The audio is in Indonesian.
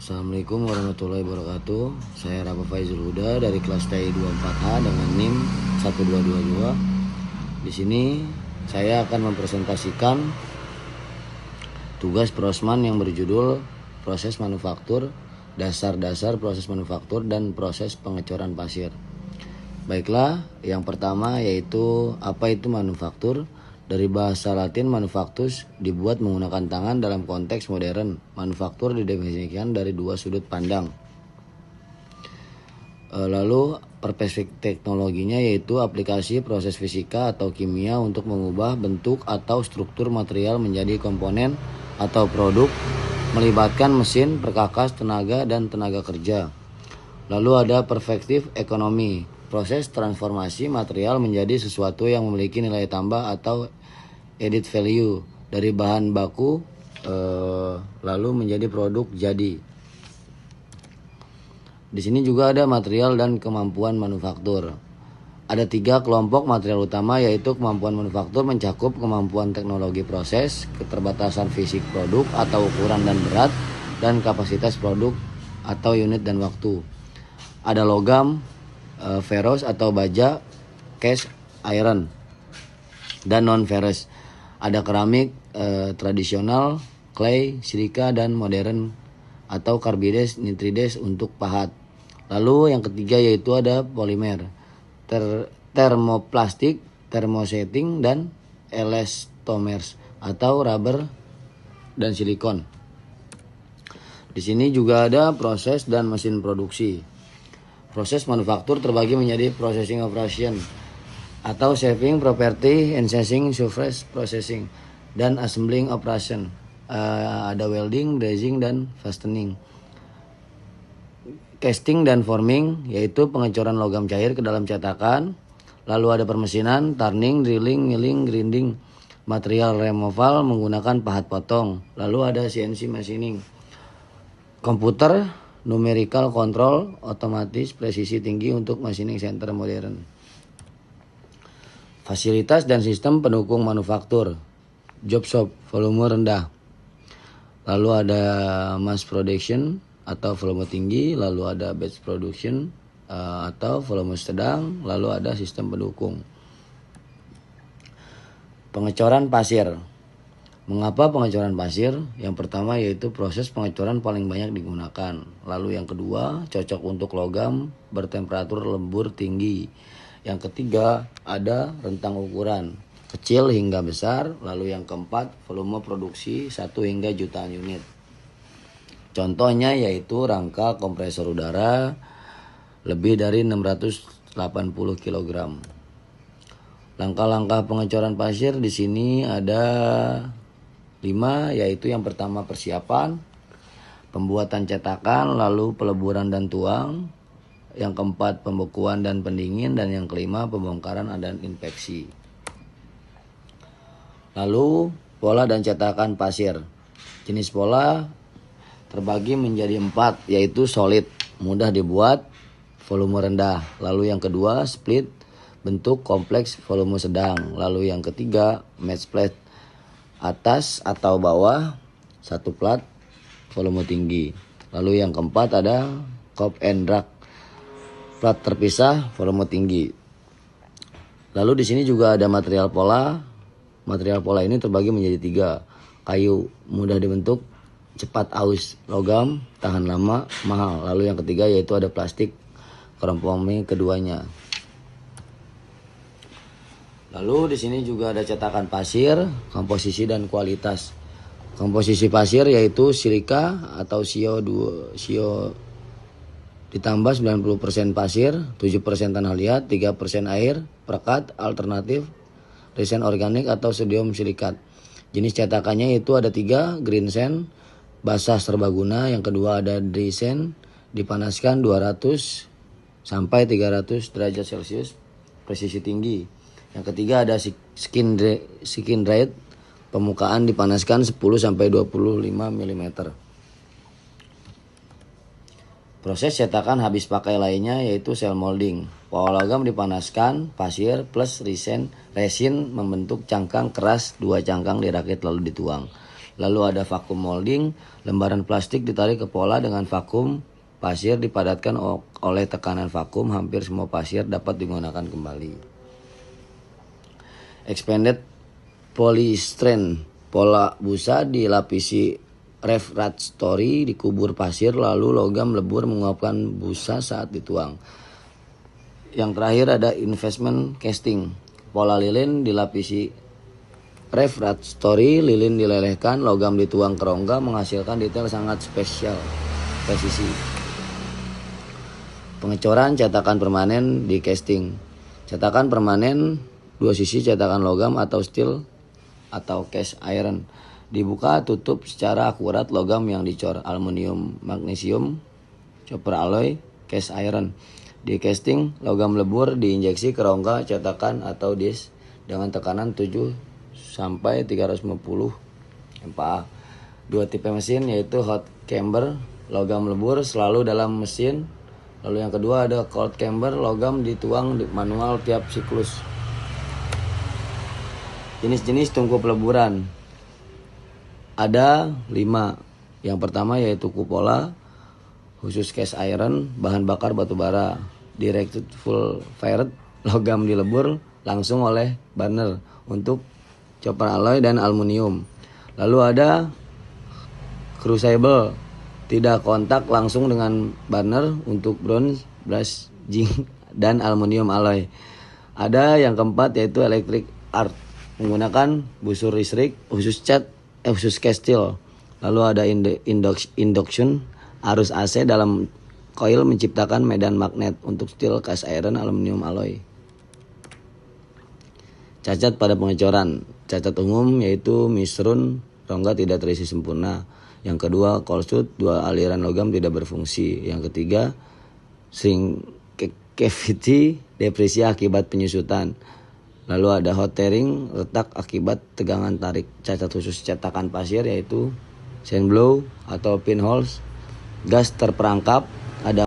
Assalamualaikum warahmatullahi wabarakatuh. Saya Rafa Faizul Huda dari kelas TI 24H dengan NIM 1222. Di sini saya akan mempresentasikan tugas Prosman yang berjudul proses manufaktur, dasar-dasar proses manufaktur dan proses pengecoran pasir. Baiklah, yang pertama yaitu apa itu manufaktur? Dari bahasa Latin manufactus, dibuat menggunakan tangan dalam konteks modern. Manufaktur didefinisikan dari dua sudut pandang. Lalu perspektif teknologinya yaitu aplikasi proses fisika atau kimia untuk mengubah bentuk atau struktur material menjadi komponen atau produk, melibatkan mesin, perkakas, tenaga, dan tenaga kerja. Lalu ada perspektif ekonomi, proses transformasi material menjadi sesuatu yang memiliki nilai tambah atau added value dari bahan baku lalu menjadi produk jadi. Di sini juga ada material dan kemampuan manufaktur. Ada 3 kelompok material utama, yaitu kemampuan manufaktur mencakup kemampuan teknologi proses, keterbatasan fisik produk atau ukuran dan berat, dan kapasitas produk atau unit dan waktu. Ada logam, ferrous atau baja, cast iron, dan non-ferrous. Ada keramik tradisional, clay, silika, dan modern atau carbides, nitrides untuk pahat. Lalu yang ketiga yaitu ada polimer, termoplastik, thermosetting, dan elastomers atau rubber dan silikon. Di sini juga ada proses dan mesin produksi. Proses manufaktur terbagi menjadi processing operation atau saving property, enhancing surface processing, dan assembling operation. Ada welding, brazing, dan fastening. Casting dan forming yaitu pengecoran logam cair ke dalam cetakan. Lalu ada permesinan, turning, drilling, milling, grinding, material removal menggunakan pahat potong. Lalu ada CNC machining. Komputer, numerical control, otomatis presisi tinggi untuk machining center modern. Fasilitas dan sistem pendukung manufaktur, job shop, volume rendah. Lalu ada mass production atau volume tinggi, lalu ada batch production atau volume sedang, lalu ada sistem pendukung. Pengecoran pasir. Mengapa pengecoran pasir? Yang pertama yaitu proses pengecoran paling banyak digunakan. Lalu yang kedua, cocok untuk logam bertemperatur lembur tinggi. Yang ketiga, ada rentang ukuran kecil hingga besar. Lalu yang keempat, volume produksi 1 hingga jutaan unit. Contohnya yaitu rangka kompresor udara lebih dari 680 kg. Langkah-langkah pengecoran pasir di sini ada 5, yaitu yang pertama persiapan, pembuatan cetakan, lalu peleburan dan tuang, yang keempat pembekuan dan pendingin, dan yang kelima pembongkaran dan inspeksi. Lalu pola dan cetakan pasir. Jenis pola terbagi menjadi 4, yaitu solid, mudah dibuat, volume rendah. Lalu yang kedua split, bentuk kompleks, volume sedang. Lalu yang ketiga match plate, atas atau bawah, satu plat, volume tinggi. Lalu yang keempat ada cup and drag, plat terpisah, volume tinggi. Lalu di sini juga ada material pola. Material pola ini terbagi menjadi 3. Kayu, mudah dibentuk, cepat aus. Logam, tahan lama, mahal. Lalu yang ketiga yaitu ada plastik, kompromi keduanya. Lalu di sini juga ada cetakan pasir, komposisi dan kualitas. Komposisi pasir yaitu silika atau CO2 ditambah 90% pasir, 7% tanah liat, 3% air, perekat, alternatif, resin organik atau sodium silikat. Jenis cetakannya itu ada 3, green sand, basah serbaguna. Yang kedua ada dry sand, dipanaskan 200 sampai 300 derajat Celcius, presisi tinggi. Yang ketiga ada skin dried, permukaan dipanaskan 10 sampai 25 mm. Proses cetakan habis pakai lainnya yaitu cell molding. Pola logam dipanaskan, pasir plus resin membentuk cangkang keras, 2 cangkang dirakit lalu dituang. Lalu ada vakum molding, lembaran plastik ditarik ke pola dengan vakum, pasir dipadatkan oleh tekanan vakum, hampir semua pasir dapat digunakan kembali. Expanded polystyrene, pola busa dilapisi refractory, dikubur pasir, lalu logam lebur menguapkan busa saat dituang. Yang terakhir ada investment casting, pola lilin dilapisi refractory, lilin dilelehkan, logam dituang ke rongga menghasilkan detail sangat spesial, presisi. Pengecoran cetakan permanen di casting. Cetakan permanen dua sisi cetakan logam atau steel atau cast iron. Dibuka tutup secara akurat logam yang dicor, aluminium, magnesium, copper alloy, cast iron. Di casting, logam lebur diinjeksi ke rongga cetakan atau disk dengan tekanan 7 sampai 350 MPa. Dua tipe mesin yaitu hot chamber, logam lebur selalu dalam mesin. Lalu yang kedua ada cold chamber, logam dituang manual tiap siklus. Jenis-jenis tungku peleburan ada 5. Yang pertama yaitu kupola, khusus cast iron, bahan bakar batu bara. Directed full fired, logam dilebur langsung oleh burner untuk copper alloy dan aluminium. Lalu ada crucible, tidak kontak langsung dengan burner untuk bronze, brass, zinc, dan aluminium alloy. Ada yang keempat yaitu electric arc, menggunakan busur listrik khusus cast steel. Lalu ada induction, arus AC dalam coil menciptakan medan magnet untuk steel, cast iron, aluminium alloy. Cacat pada pengecoran. Cacat umum yaitu misrun, rongga tidak terisi sempurna. Yang kedua, cold shoot, dua aliran logam tidak berfungsi. Yang ketiga, shrink cavity, depresi akibat penyusutan. Lalu ada hot tearing, retak akibat tegangan tarik. Cacat khusus cetakan pasir yaitu sand blow atau pinholes, gas terperangkap,